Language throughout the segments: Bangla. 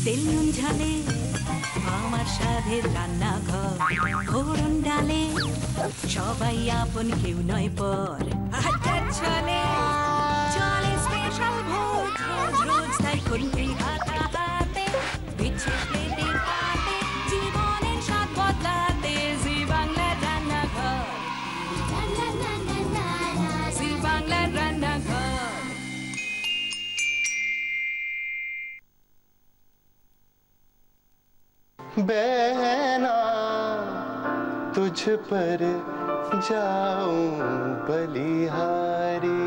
তেল নুন ঝালে আমার সাধের রান্নাঘর, ফোড়ন ডালে সবাই আপন, কেউ নয় পর। চলে চলে স্পেশাল ভোজ, রোজ রোজ তাই খুন্তি হাতে বিচ্ছে প্লেটে পাতে, জীবনের স্বাদ বদলাতে জি বাংলার রান্নাঘর, জি বাংলার রান্নাঘর। बहना तुझ पर जाऊं बलिहारी,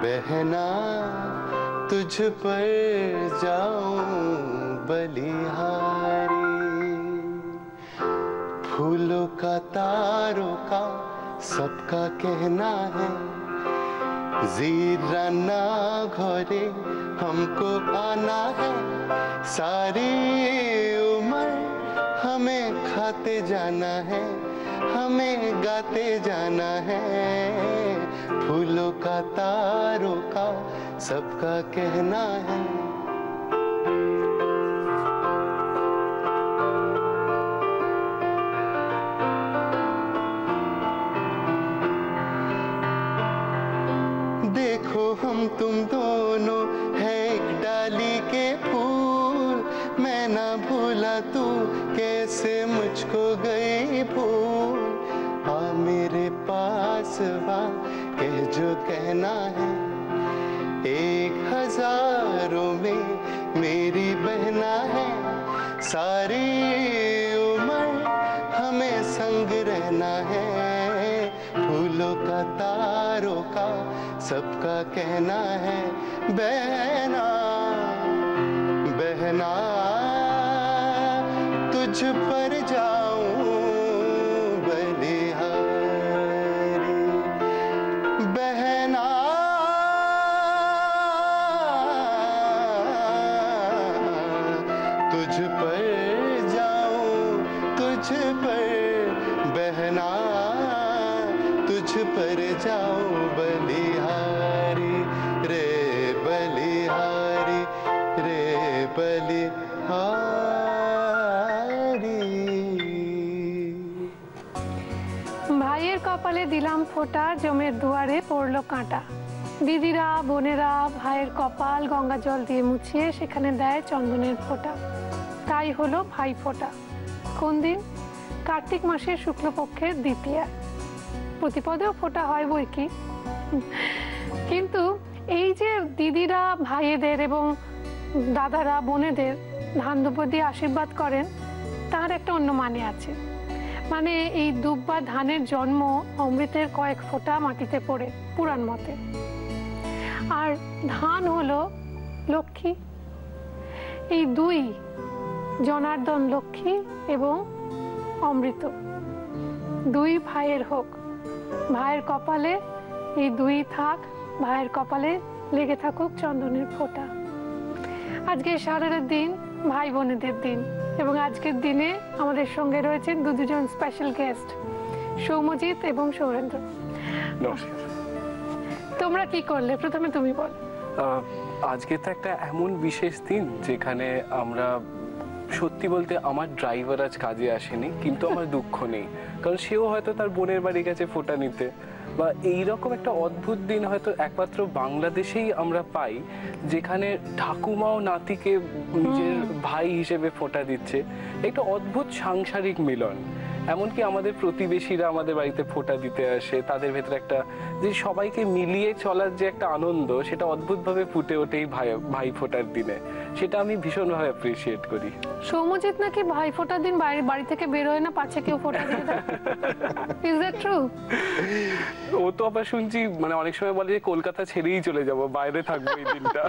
बहना तुझ पर जाऊं बलिहारी। फूलों का तारों का सबका कहना है, जीरा ना घोरे हमको आना है। सारी उम्र हमें खाते जाना है, हमें गाते जाना है। फूलों का तारों का सबका कहना है। देखो हम तुम दोनों है एक डाली के फूल, मैं ना भूला तू कैसे मुझको गई भूल। आ मेरे पास बा कह जो कहना है, 1000 में मेरी बहना है। सारी उम्र हमें संग रहना है, फूलों का तारों का सबका कहना है। बहना बहना तुझ पर जाऊं बलिहारी, बहना तुझ पर जाऊं, तुझ पर बहना तुझ पर जाऊं बलिहारी रे, बलिहारी रे, बलिहारी। ভাইয়ের কপালে দিলাম ফোঁটা, জমের দুয়ারে পড়লো কাঁটা। দিদিরা বোনেরা ভাইয়ের কপাল গঙ্গা জল দিয়ে মুছিয়ে সেখানে দেয় চন্দনের ফোঁটা, তাই হলো ভাই ফোঁটা। কোন দিন? কার্তিক মাসের শুক্লপক্ষের দ্বিতীয়া। প্রতিপদেও ফোঁটা হয় বই কি, কিন্তু এই যে দিদিরা ভাইয়েদের এবং দাদারা বোনেদের ধান দুব্বা দিয়ে আশীর্বাদ করেন, তার একটা অন্য মানে আছে। মানে এই দুব্বা ধানের জন্ম অমৃতের কয়েক ফোঁটা মাটিতে পড়ে পুরাণ মতে। আর ধান হলো লক্ষ্মী। এই দুই, জনার্দন লক্ষ্মী এবং অমৃত, দুই ভাইয়ের হোক, ভাইয়ের কপালে এই দুই থাক, ভাইয়ের কপালে লেগে থাকুক চন্দনের ফোঁটা। আজকে সারাটা দিন ভাই বোনেদের দিন, এবং আজকের দিনে আমাদের সঙ্গে রয়েছেন দুজন স্পেশাল গেস্ট, সৌম্যজিৎ এবং সৌরেন্দ্র। নমস্কার। তোমরা কি করলে, প্রথমে তুমি বল। আজকে তো একটা এমন বিশেষ দিন যেখানে আমরা, সত্যি বলতে আমার ড্রাইভার আজ কাজে আসেনি, কিন্তু আমার দুঃখ নেই, কারণ সেও হয়তো তার বোনের বাড়ি গেছে ফোঁটা নিতে। বা এইরকম একটা অদ্ভুত দিন হয়তো একমাত্র বাংলাদেশেই আমরা পাই, যেখানে ঠাকুমাও নাতিকে নিজের ভাই হিসেবে ফোঁটা দিচ্ছে। একটা অদ্ভুত সাংসারিক মিলন। এমনকি আমাদের প্রতিবেশীরা আমাদের বাড়িতে ফোঁটা দিতে আসে, তাদের ভেতরে একটা যে সবাইকে মিলিয়ে চলার যে একটা আনন্দ, সেটা অদ্ভুতভাবে ফুটে ওঠে এই ভাই ফোঁটার দিনে। সেটা আমি ভীষণভাবে অ্যাপ্রিসিয়েট করি। সৌম্যজিৎ নাকি ভাই ফোঁটার দিন বাড়ি থেকে বের হয় না, পাছে কেউ ফোঁটা দিয়ে দেয়। Is that true? ও তো আবার শুনছি মানে অনেক সময় বলে যে কলকাতা ছেড়েই চলে যাব, বাইরে থাকবো এই দিনটা।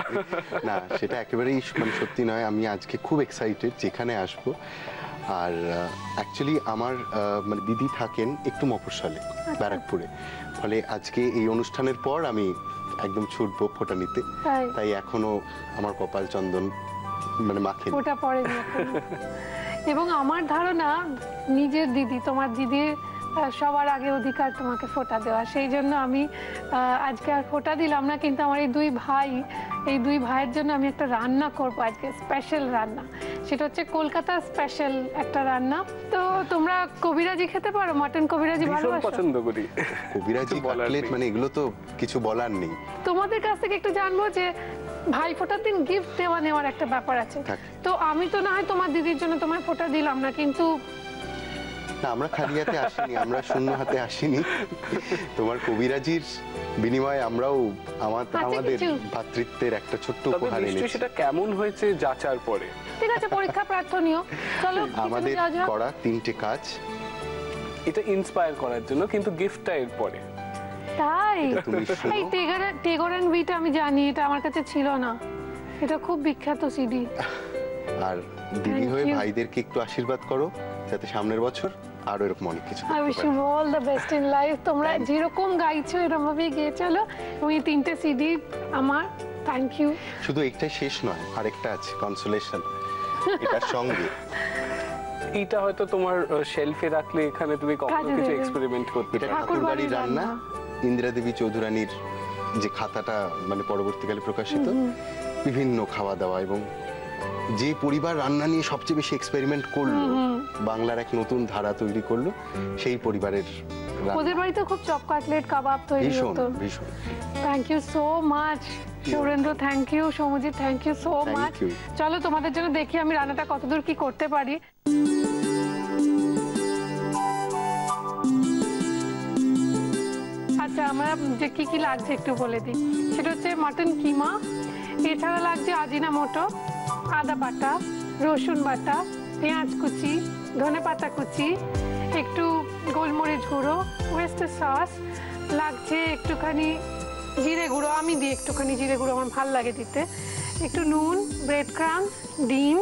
না, সেটা একেবারেই মানে সত্যি নয়। আমি আজকে খুব এক্সাইটেড যেখানে আসবো। আর অ্যাকচুয়ালি আমার মানে দিদি থাকেন একটু মফস্বলে, ব্যারাকপুরে। ফলে আজকে এই অনুষ্ঠানের পর আমি একদম ছুটবো ফোঁটা নিতে, তাই এখনো আমার কপাল চন্দন মানে মাখে ফোঁটা পড়েনি। এবং আমার ধারণা নিজের দিদি, তোমার দিদির সবার আগে অধিকার তোমাকে ফোঁটা দেওয়া, সেই জন্য আমি আজকে আর ফোঁটা দিলাম না, কিন্তু আমার এই দুই ভাইয়ের জন্য আমি একটা রান্না করবো আজকে, স্পেশাল রান্না। সেটা হচ্ছে কলকাতার স্পেশাল একটা রান্না। তো তোমরা কবিরাজি খেতে পারো? মাটন কবিরাজি ভীষণ ভালোবাসো? পছন্দ করি। কবিরাজি কাটলেট মানে এগুলো তো কিছু বলার নেই। তোমাদের কাছ থেকে একটু জানবো যে ভাই ফোঁটার দিন গিফট দেওয়া নেওয়ার একটা ব্যাপার আছে। তো আমি তো না হয় তোমার দিদির জন্য তোমায় ফোঁটা দিলাম না, কিন্তু না, আমরা খালি হাতে আসিনি, আমরা শূন্য হাতে আসিনি। তোমার কবিরাজির বিনিময়ে আমরাও আমাদের কিছু। ভ্রাতৃত্বের একটা ছোট্ট তবে উপহার নিশ্চয়ই এনেছি। সেটা কেমন হয়েছে যাচার পরে। ঠিক আছে, পরীক্ষা প্রার্থনীয়। চলো আমাদের করা 3টে কাজ, এটা ইন্সপায়ার করার জন্য, কিন্তু গিফটটা এর পরে। তাই তুমি শোনো। এই টেগর এন্ড উইট আমি জানি, এটা আমার কাছে ছিল না, এটা খুব বিখ্যাত সিডি। আর দিদি Thank হয়ে you. ভাইদেরকে একটু আশীর্বাদ করো যাতে সামনের বছর আরো এরকম অনেক কিছু I wish you all the best in life. তোমরা যেরকম গাইছো এরকম ভাবেই গেয়ে চলো, এবং এই 3টে সিডি আমার থ্যাংক ইউ। শুধু একটাই শেষ নয়, আরেকটা আছে কনসোলেশন, এটার সঙ্গে। এইটা হয়তো তোমার শেলফে রাখলে এখানে তুমি কখনো কাজে কিছু দেবে। এক্সপেরিমেন্ট করতে এটা পারো। ঠাকুরবাড়ির রান্না, ইন্দিরা দেবী চৌধুরানীর যে খাতাটা মানে পরবর্তীকালে প্রকাশিত, বিভিন্ন খাওয়া দাওয়া, এবং যে পরিবার রান্না নিয়ে সবচেয়ে বেশি এক্সপেরিমেন্ট করলো, বাংলার এক নতুন ধারা তৈরি করলো, সেই পরিবারের রান্না। ওদের বাড়িতে খুব চপ কাটলেট কাবাব তৈরি ভীষণ হতো। ভীষণ। Thank you so much Sourendra, thank you Soumajit, thank you so Thank much. you. চলো তোমাদের জন্য দেখি আমি রান্নাটা কতদূর কি করতে পারি। আচ্ছা, আমরা যে কি কি লাগছে একটু বলে দিই। সেটা হচ্ছে মাটন কিমা, এছাড়া লাগছে আজিনামোটো, আদা বাটা, রসুন বাটা, পেঁয়াজ কুচি, ধনেপাতা কুচি, একটু গোলমরিচ গুঁড়ো, ওয়েস্টার সস, লাগছে একটুখানি জিরে গুঁড়ো, আমি দিই একটুখানি জিরে গুঁড়ো, আমার ভালো লাগে দিতে, একটু নুন, ব্রেড ক্রাম্বস, ডিম,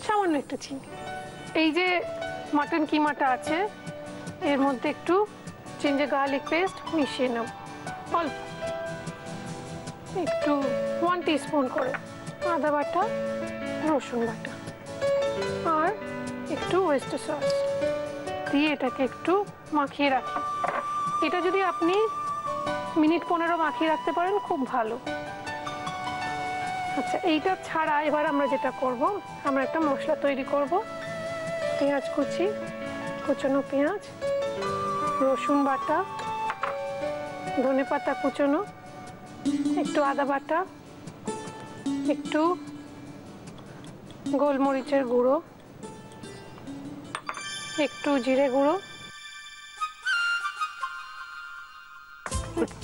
সামান্য একটু চিনি। এই যে মাটন কিমাটা আছে এর মধ্যে একটু জিঞ্জার গার্লিক পেস্ট মিশিয়ে নেব, অল্প একটু 1 টিস্পুন করে আদা বাটা, রসুন বাটা, আর একটু ওয়েস্টার সস দিয়ে এটাকে একটু মাখিয়ে রাখি। এটা যদি আপনি মিনিট 15 মাখিয়ে রাখতে পারেন খুব ভালো। আচ্ছা, এইটা ছাড়া এবার আমরা যেটা করব, আমরা একটা মশলা তৈরি করব। পেঁয়াজ কুচি, কুচনো পেঁয়াজ, রসুন বাটা, ধনেপাতা কুচনো, একটু আদা বাটা, একটু গোলমরিচের গুঁড়ো, একটু জিরে গুঁড়ো,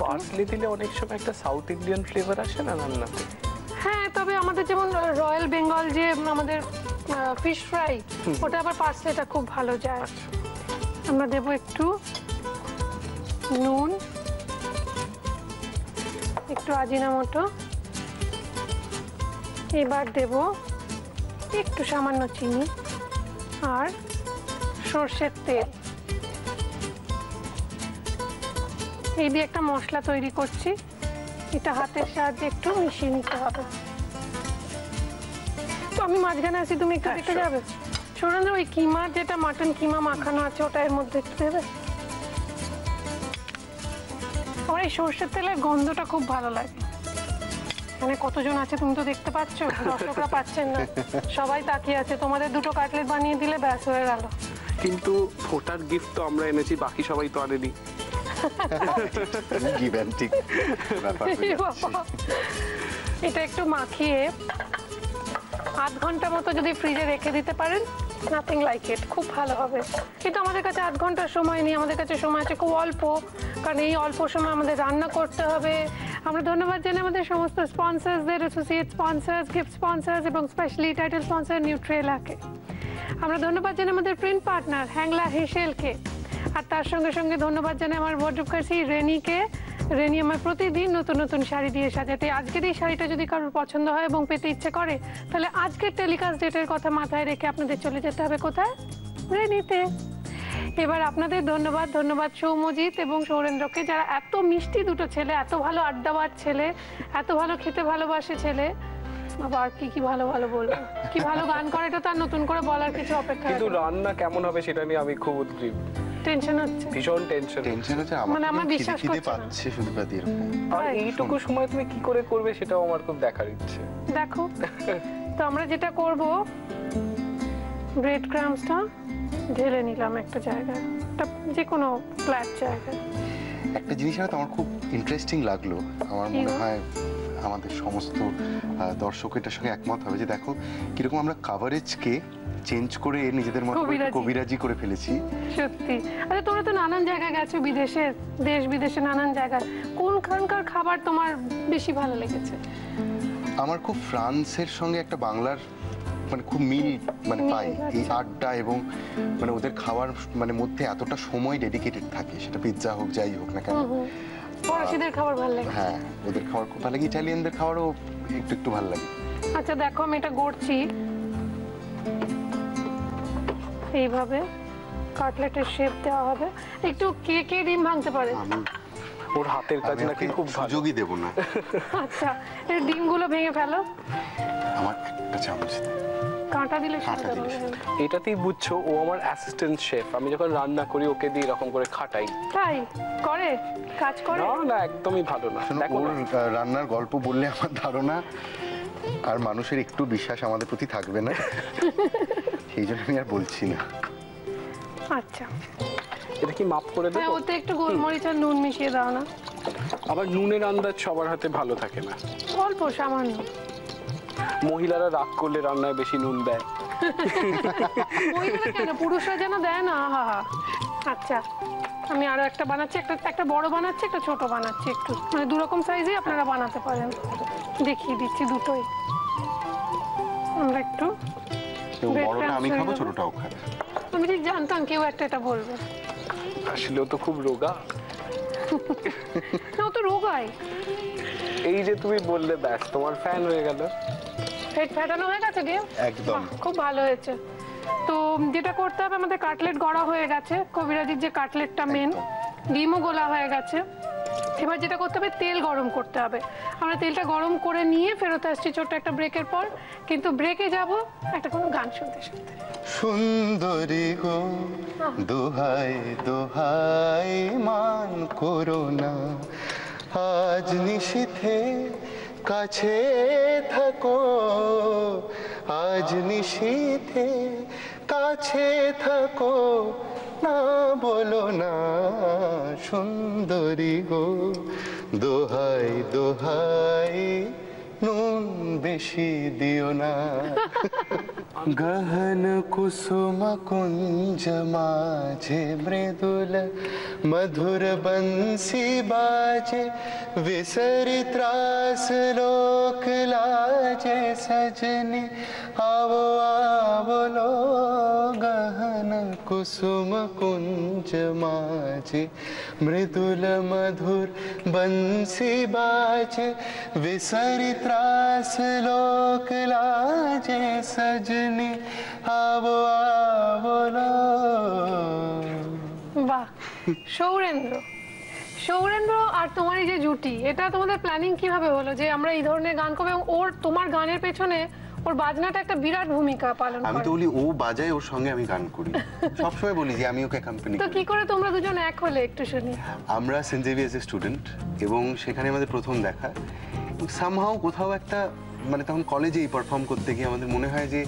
পার্সলি দিলে অনেক সময় একটা সাউথ ইন্ডিয়ান ফ্লেভার আসে না রান্নাতে। হ্যাঁ, তবে আমাদের যেমন রয়্যাল বেঙ্গল যে আমাদের ফিশ ফ্রাই, ওটা আবার পার্সলেটা খুব ভালো যায়। আমরা দেব একটু নুন, একটু আজিনামোটো, এবার দেব একটু সামান্য চিনি আর সর্ষের তেল। এই দিয়ে একটা মশলা তৈরি করছি, এটা হাতের সাহায্যে একটু মিশিয়ে নিতে হবে। তো আমি মাঝখানে আছি, তুমি একটু দেখে যাবে। সুরেন্দ্র, ওই কিমা যেটা মাটন কিমা মাখানো আছে ওটা এর মধ্যে একটু দেবে। আমার এই সর্ষের তেলের গন্ধটা খুব ভালো লাগে। এখানে কতজন আছে তুমি তো দেখতে পাচ্ছ, দর্শকরা পাচ্ছেন না, সবাই তাকিয়ে আছে। তোমাদের 2টো কাটলেট বানিয়ে দিলে ব্যাস হয়ে গেল। কিন্তু ফোটার গিফট তো আমরা এনেছি, বাকি সবাই তো আনেনি। গিভ অ্যান্ড টেক ব্যাপার হয়ে যাচ্ছে। এটা একটু মাখিয়ে 8 ঘন্টা মতো যদি ফ্রিজে রেখে দিতে পারেন, নাথিং লাইক ইট, খুব ভালো হবে। কিন্তু আমাদের কাছে 8 ঘন্টার সময় নেই, আমাদের কাছে সময় আছে খুব অল্প, কারণ এই অল্প সময় আমাদের রান্না করতে হবে। আমরা ধন্যবাদ জানাই আমাদের সমস্ত স্পন্সরসদের, অ্যাসোসিয়েট স্পন্সরস, গিফট স্পন্সরস এবং স্পেশালি টাইটেল স্পন্সর নিউট্রেলাকে। আমরা ধন্যবাদ জানাই আমাদের প্রিন্ট পার্টনার হ্যাংলা হেসেলকে, আর তার সঙ্গে সঙ্গে ধন্যবাদ জানাই আমার ওয়ার্ডরোবকারী রেনিকে। রেনি আমার প্রতিদিন নতুন নতুন শাড়ি দিয়ে সাজাতে। আজকের এই শাড়িটা যদি কারোর পছন্দ হয় এবং পেতে ইচ্ছে করে, তাহলে আজকের টেলিকাস্ট ডেটের কথা মাথায় রেখে আপনাদের চলে যেতে হবে কোথায়? রেনিতে। এবার আপনাদের ধন্যবাদ সৌমজিৎ এবং সৌরেন্দ্রকে, যারা এত মিষ্টি 2টো ছেলে, এত ভালো আড্ডাবাজ ছেলে, এত ভালো খেতে ভালোবাসে ছেলে, বাবা আর কি কি ভালো ভালো বলবো, কি ভালো গান করে এটা তার নতুন করে বলার কিছু অপেক্ষা কিন্তু রান্না কেমন হবে সেটা নিয়ে আমি খুব উদ্গ্রীব, টেনশন হচ্ছে। ভীষণ টেনশন। টেনশন হচ্ছে মানে আমার আমার বিশ্বাস খিদে করছে না। পাচ্ছে শুধু পাতি এরকম। আর এইটুকু সময় তুমি কি করে করবে সেটাও আমার খুব দেখার ইচ্ছে। দেখো তো আমরা যেটা করব, ব্রেড ক্রামসটা ঢেলে নিলাম একটা জায়গায়, একটা যে কোনো ফ্ল্যাট জায়গায়। একটা জিনিস হয়তো আমার খুব ইন্টারেস্টিং লাগলো, আমার কি মনে গো? হয় আমাদের সমস্ত দর্শক এটার সঙ্গে একমত হবে যে দেখো কিরকম আমরা কাভারেজকে চেঞ্জ করে নিজেদের মতো করে কবিরাজি। কবিরাজি করে ফেলেছি। সত্যি। আচ্ছা তোমরা তো নানান জায়গায় গেছো, বিদেশে, দেশ বিদেশে নানান জায়গায়, কোনখানকার খাবার তোমার বেশি ভালো লেগেছে? আমার খুব ফ্রান্সের সঙ্গে একটা বাংলার মানে খুব মিল মানে মিল পাই আছে। এই আড্ডা এবং মানে ওদের খাওয়ার মানে মধ্যে এতটা সময় ডেডিকেটেড থাকে, সেটা পিৎজা হোক যাই হোক না কেন। ফরাসিদের খাবার ভালো লাগে। হ্যাঁ ওদের খাবার খুব ভালো লাগে, ইটালিয়ানদের খাবারও একটু একটু ভালো লাগে। আচ্ছা দেখো আমি এটা গড়ছি এইভাবে, কাটলেটের শেপ দেওয়া হবে। একটু কে কে ডিম ভাঙতে পারে? আমি ওর হাতের কাজ আমি নাকি ওকে খুব ভালো। সুযোগই দেবো না। আচ্ছা এই ডিমগুলো ভেঙে ফেলো, আমার একটা চামচ দে। কাঁটা দিলে কাঁটা সুবিধা দিলে হবে। এটাতেই বুঝছো ও আমার অ্যাসিস্ট্যান্ট শেফ, আমি যখন রান্না করি ওকে দিয়ে এরকম করে খাটাই। তাই করে কাজ করে? না না একদমই ভালো না। শোনো, দেখো ওর না, রান্নার গল্প বললে আমার ধারণা আর মানুষের একটু বিশ্বাস আমাদের প্রতি থাকবে না, সেই জন্য আমি আর বলছি না। আচ্ছা এটা কি মাপ করে হ্যাঁ, দেবো? ওতে একটু গোলমরিচ আর নুন মিশিয়ে দাও না। আবার নুনের আন্দাজ সবার হাতে ভালো থাকে না, অল্প সামান্য। মহিলারা রাগ করলে রান্নায় বেশি নুন দেয়। মহিলারা কেন, পুরুষরা যেন দেয় না। হা হা। আচ্ছা আমি আরো একটা বানাচ্ছি, একটা বড় বানাচ্ছি, একটা ছোট বানাচ্ছি, একটু মানে দু রকম সাইজে আপনারা বানাতে পারেন। দেখিয়ে দিচ্ছি দুটোই। আমরা একটু এবং bread বড়টা crumbs আমি হয়ে খাবো, যাবে। ছোটটাও খাবে। আমি ঠিক জানতাম কেউ একটা এটা বলবে। আসলে ও তো খুব রোগা। না, ও তো রোগাই। এই যে তুমি বললে ব্যাস তোমার ফ্যান হয়ে গেল। পেট ফাটানো হয়ে গেছে ডিম? একদম। বাহ, খুব ভালো হয়েছে। তো যেটা করতে হবে, আমাদের কাটলেট গড়া হয়ে গেছে, কবিরাজির যে কাটলেটটা মেন, ডিমও গোলা হয়ে গেছে। এবার যেটা করতে হবে, তেল গরম করতে হবে। আমরা তেলটা গরম করে নিয়ে ফেরত আসছি ছোট্ট একটা ব্রেকের পর, কিন্তু ব্রেকে যাব একটা কোনো গান শুনতে শুনতে। সুন্দরী গো দোহাই দোহাই মান করো না, আজ নিশীথে কাছে থাকো, আজ নিশীথে কাছে থাকো, না বলো না সুন্দরী গো দোহাই দোহাই নুন বেশি দিও না। গহন কুসুম কুঞ্জ মাঝে মৃদুল মধুর বंसी বাজে, विसरि त्रास लोक लाजे, सजनी आवो आवो लो गहन कुसुम कुंज माझे मृदुल मधुर बंसी बाजे, विसरि त्रास लोक लाजे, सजनी आवो आवो लो। বাহ, সৌরেন্দ্র। সৌরেন্দ্র আর তোমার এই যে জুটি, এটা তোমাদের প্ল্যানিং কিভাবে হলো যে আমরা এই ধরনের গান করবো? এবং ওর তোমার গানের পেছনে ওর বাজনাটা একটা বিরাট ভূমিকা পালন আমি করে। তো বলি ও বাজায়, ওর সঙ্গে আমি গান করি, সবসময় বলি যে আমি ওকে অ্যাকম্পানি তো করি। কি করে তোমরা দুজন এক হলে একটু শুনি। আমরা সেন্ট জেভিয়ার্সের স্টুডেন্ট এবং সেখানে আমাদের প্রথম দেখা। সামহাও কোথাও একটা মানে তখন কলেজেই পারফর্ম করতে গিয়ে আমাদের মনে হয় যে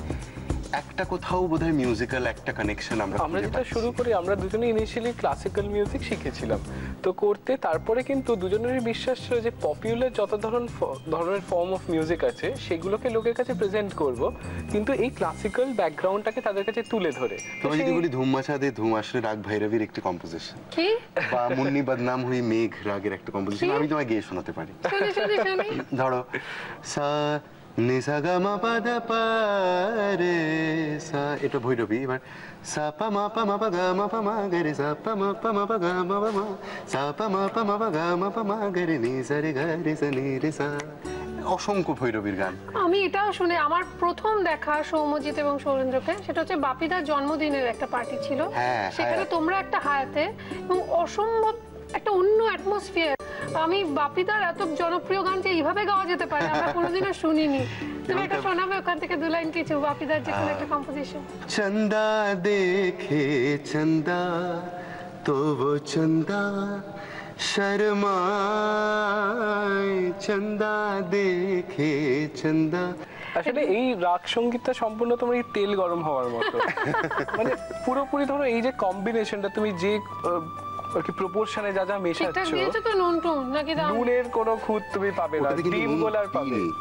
একটা কোথাও বোধহয় মিউজিক্যাল একটা কানেকশন আমরা আমরা খুঁজে যেটা পাচ্ছি। শুরু করি, আমরা দুজনে ইনিশিয়ালি ক্লাসিক্যাল মিউজিক শিখেছিলাম তো করতে, তারপরে কিন্তু দুজনেরই বিশ্বাস ছিল যে পপুলার যত ধরনের ফর্ম অফ মিউজিক আছে সেগুলোকে লোকের কাছে প্রেজেন্ট করব, কিন্তু এই ক্লাসিক্যাল ব্যাকগ্রাউন্ডটাকে তাদের কাছে তুলে ধরে। তোমায় যদি বলি ধুম মাছাদে ধুম আসলে রাগ ভৈরবীর একটি কম্পোজিশন, কি বা মুন্নি বদনাম হুই মেঘ রাগের একটা কম্পোজিশন, আমি তোমায় গেয়ে শোনাতে পারি। শুনি শুনি শুনি। ধরো সা নি সা গা মা পা দা পা রে সা, এটা ভৈরবী। এবার সা পা মা গা মা পা মা গা রে, সা পা মা গা মা পা মা, সা পা মা গা মা পা মা গা রে, নি সা রে গা রে সা নি রে সা। অসংখ্য ভৈরবীর গান। আমি এটাও শুনে আমার প্রথম দেখা সৌম্যজিৎ এবং সৌরেন্দ্রকে, সেটা হচ্ছে বাপিদার জন্মদিনের একটা পার্টি ছিল, হ্যাঁ, সেখানে হ্যাঁ। তোমরা একটা হায়াতে এবং অসম্ভব একটা অন্য অ্যাটমসফিয়ার। আমি বাপিদার এত জনপ্রিয় গান যে এইভাবে গাওয়া যেতে পারে আমরা কোনোদিনও শুনিনি। তুমি একটা শোনাবে ওখান থেকে 2 লাইন কিছু বাপিদার যে কোনো একটা কম্পোজিশন। चंदा देखे चंदा तो वो चंदा शर्माए, चंदा देखे चंदा। আসলে এই রাগ সঙ্গীতটা সম্পূর্ণ তোমার এই তেল গরম হওয়ার মতো, মানে পুরোপুরি ধরো এই যে কম্বিনেশনটা তুমি যে আর কি প্রপোর্শনে যা যা ঠিকঠাক মেশাচ্ছ, দিয়েছো তো নুন টুন নাকি দাও? নুনের কোনো খুঁত তুমি পাবে না, ওটাতে কিন্তু ডিম নুন গোলার পাবে। দিইনি।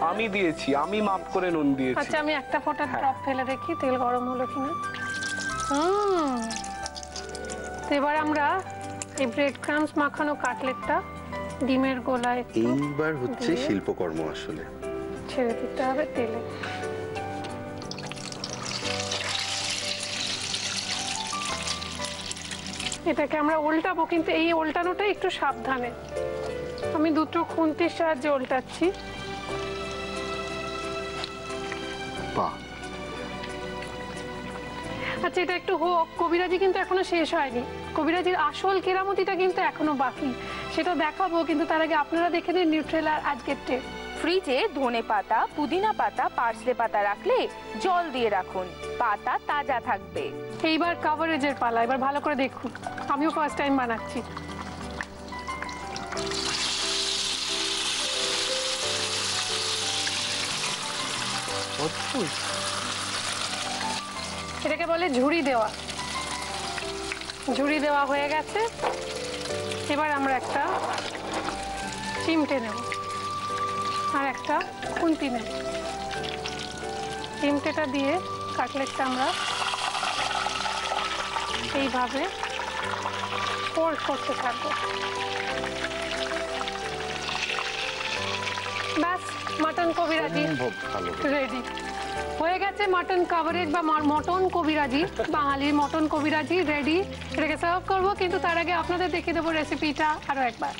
আমি দিয়েছি, আমি মাপ করে নুন দিয়েছি। আচ্ছা আমি একটা ফোঁটা হ্যাঁ। ড্রপ ফেলে দেখি তেল গরম হলো কিনা। তো এবার আমরা এই ব্রেড ক্রামস মাখানো কাটলেটটা ডিমের গোলায় একটু এইবার হচ্ছে দিয়ে শিল্পকর্ম আসলে। ছেড়ে দিতে হবে তেলে। এটাকে আমরা উল্টাবো, কিন্তু এই উল্টানোটা একটু সাবধানে। আমি দুটো খুন্তির সাহায্যে উল্টাচ্ছি। বাহ, আচ্ছা এটা একটু হোক, কবিরাজি কিন্তু এখনো শেষ হয়নি। কবিরাজির আসল কেরামতিটা কিন্তু এখনো বাকি, সেটা দেখাবো। কিন্তু তার আগে আপনারা দেখে নিন নিউট্রেলার আজকের টিপ। ফ্রিজে ধনে পাতা, পুদিনা পাতা, পার্সলে পাতা রাখলে জল দিয়ে রাখুন, পাতা তাজা থাকবে। এইবার কাভারেজের পালা, এবার ভালো করে দেখুন। আমিও ফার্স্ট টাইম বানাচ্ছি। এটাকে বলে ঝুড়ি দেওয়া। ঝুড়ি দেওয়া হয়ে গেছে, এবার আমরা একটা চিমটে নেব আর একটা খুন্তি নেব। চিমটেটা দিয়ে কাটলেটটা আমরা এইভাবে ফোল্ড করতে থাকবো। ব্যাস, মাটন কবিরাজি খুব ভালো। রেডি হয়ে গেছে। মাটন কাভারেজ বা মটন কবিরাজি, বাঙালির মটন কবিরাজি রেডি। এটাকে সার্ভ করবো, কিন্তু তার আগে আপনাদের দেখিয়ে দেবো রেসিপিটা আরো একবার।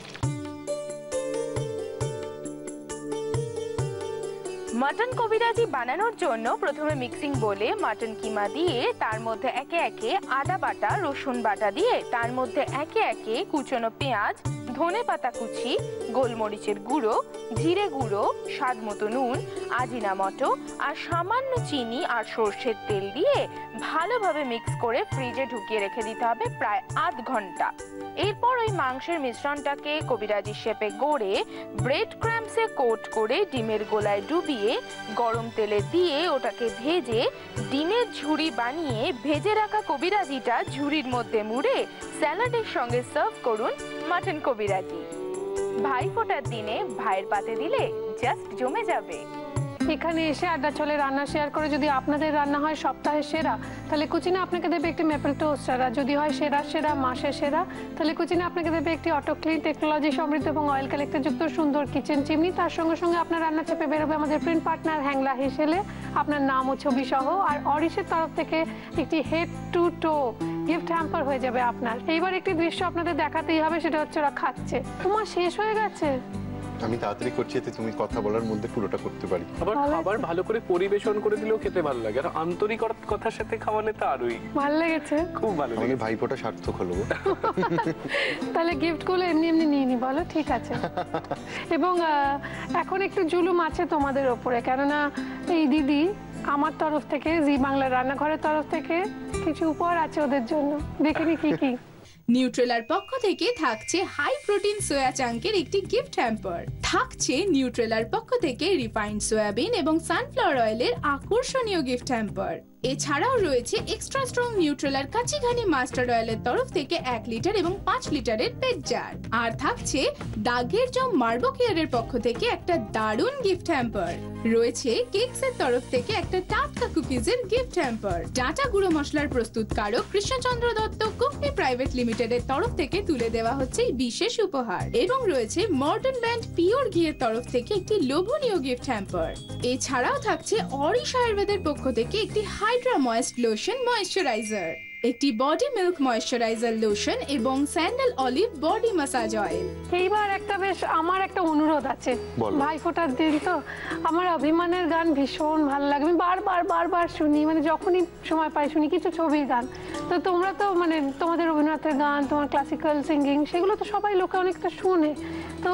মাটন কবিরাজি বানানোর জন্য প্রথমে মিক্সিং বলে মাটন কিমা দিয়ে তার মধ্যে একে একে আদা বাটা, রসুন বাটা দিয়ে তার মধ্যে একে একে কুচনো পেঁয়াজ, ধনে পাতা কুচি, গোলমরিচের গুঁড়ো, জিরে গুঁড়ো, স্বাদ মতো নুন, আজিনামটো আর সামান্য চিনি আর সর্ষের তেল দিয়ে ভালোভাবে মিক্স করে ফ্রিজে ঢুকিয়ে রেখে দিতে হবে প্রায় আধ ঘন্টা। এরপর ওই মাংসের মিশ্রণটাকে কবিরাজি শেপে গড়ে ব্রেড ক্রাম্পসে কোট করে ডিমের গোলায় ডুবিয়ে গরম তেলে দিয়ে ওটাকে ভেজে ডিমের ঝুড়ি বানিয়ে ভেজে রাখা কবিরাজিটা ঝুড়ির মধ্যে মুড়ে স্যালাডের সঙ্গে সার্ভ করুন মাটন কবিরাজি। ভাইফোঁটার দিনে ভাইয়ের পাতে দিলে জাস্ট জমে যাবে। এখানে এসে আড্ডা চলে রান্না শেয়ার করে যদি আপনাদের রান্না হয় সপ্তাহের সেরা, তাহলে কুচিনা আপনাকে দেবে একটি মেপল টোস্টার। আর যদি হয় সেরা মাসের সেরা, তাহলে কুচিনা আপনাকে দেবে একটি অটো ক্লিন টেকনোলজি সমৃদ্ধ এবং অয়েল কালেক্টর যুক্ত সুন্দর কিচেন চিমনি। তার সঙ্গে সঙ্গে আপনার রান্না চেপে বেরোবে আমাদের প্রিন্ট পার্টনার হ্যাংলা হেসেলে আপনার নাম ও ছবি সহ। আর অরিশের তরফ থেকে একটি head to to gift hamper হয়ে যাবে আপনার। এইবার একটি দৃশ্য আপনাদের দেখাতেই হবে, সেটা হচ্ছে ওরা খাচ্ছে। তোমার শেষ হয়ে গেছে। আমি তাড়াতাড়ি করছি যাতে তুমি কথা বলার মধ্যে পুরোটা করতে পারি। আবার খাবার ভালো করে পরিবেশন করে দিলেও খেতে ভালো লাগে, আর আন্তরিকতার সাথে খাওয়ালে তো আরোই ভালো লেগেছে, খুব ভালো আমি লাগে। ভাইফোঁটা সার্থক হলো। তাহলে গিফটগুলো এমনি এমনি নিয়ে নি, বলো ঠিক আছে। এবং এখন একটু জুলুম আছে তোমাদের ওপরে, কেননা এই দিদি আমার তরফ থেকে, জি বাংলা রান্নাঘরের তরফ থেকে কিছু উপহার আছে ওদের জন্য। দেখিনি কি কি। নিউট্রেলার পক্ষ থেকে থাকছে হাই প্রোটিন সোয়া চাঙ্কের একটি গিফট হ্যাম্পার। থাকছে নিউট্রেলার পক্ষ থেকে রিফাইন্ড সয়াবিন এবং সানফ্লাওয়ার অয়েলের আকর্ষণীয় গিফট হ্যাম্পার। এছাড়াও রয়েছে এক্সট্রা স্ট্রং নিউট্রেলার কাচিঘানি মাস্টার্ড অয়েলের তরফ থেকে 1 লিটার এবং 5 লিটারের পেট জার। আর থাকছে দাগের জম মার্বো কেয়ারের পক্ষ থেকে একটা দারুণ গিফট হ্যাম্পার। রয়েছে কেকসের তরফ থেকে একটা টাটকা কুকিজের গিফট হ্যাম্পার। ডাটা গুঁড়ো মশলার প্রস্তুতকারক কৃষ্ণচন্দ্র দত্ত কুকমি প্রাইভেট লিমিটেডের তরফ থেকে তুলে দেওয়া হচ্ছে এই বিশেষ উপহার। এবং রয়েছে মর্টন ব্র্যান্ড পিওর ঘিয়ের তরফ থেকে একটি লোভনীয় গিফট হ্যাম্পার। এছাড়াও থাকছে অরিশ আয়ুর্বেদের পক্ষ থেকে একটি হাইড্রা ময়েস্ট লোশন ময়েশ্চারাইজার, একটি বডি মিল্ক ময়েশ্চারাইজার লোশন এবং sandal olive body massage oil. এইবার একটা বেশ আমার একটা অনুরোধ আছে, বলো। ভাইফোঁটার দিন তো আমার অভিমানের গান ভীষণ ভালো লাগে। আমি বারবার শুনি, মানে যখনই সময় পাই শুনি। কিছু ছবির গান তো তোমরা তো মানে তোমাদের অভিনেতার গান, তোমার ক্লাসিক্যাল সিঙ্গিং, সেগুলো তো সবাই লোকে অনেকটা শুনে। তো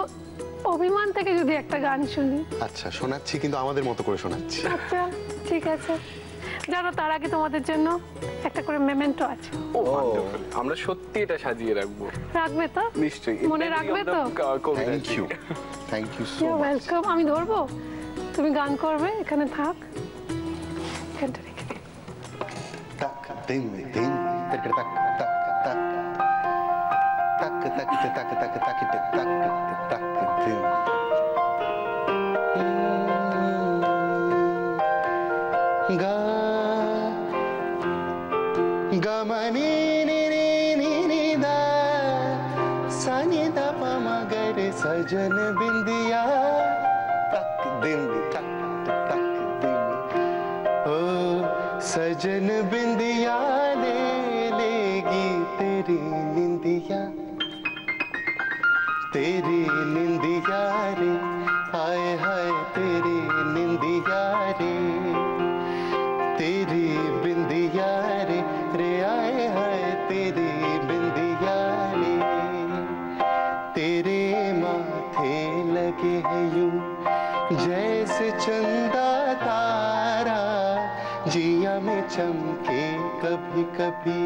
অভিমান থেকে যদি একটা গান শুনি। আচ্ছা শোনাচ্ছি, কিন্তু আমাদের মতো করে শোনাচ্ছি। আচ্ছা ঠিক আছে, জানো তার আগে তোমাদের জন্য একটা করে মেমেন্টো আছে। ও wonderful, আমরা সত্যি এটা সাজিয়ে রাখবো। রাখবে তো? নিশ্চয়ই, মনে রাখবে তো? Thank you, thank you so you much. Welcome. আমি ধরবো, তুমি গান করবে, এখানে থাক, এখানটা রেখে দিই। তাক দিন দিন তাক তাক তাক তাক তাক তাক তাক তাক তাক তাক তাক দিন গা গমনি নি নি নি নি দা সানি দা পমগর সজন বিंदिया तक दिन तक तक दिन ओ सजन बिंदिया ले लेगी तेरी निंदिया रे हाय हाय तेरी निंदिया रे तेरी बिंदिया रे रे आए हाय तेरी बिंदिया रे तेरे माथे लगे हैं यूं जैसे चंदा तारा जिया में चमके कभी कभी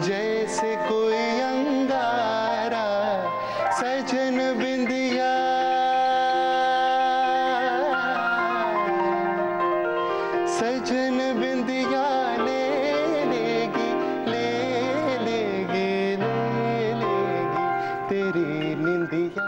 जैसे कोई अंगारा सजन बिंदिया सजन बिंदिया ले लेगी ले लेगी ले लेगी तेरी निंदिया।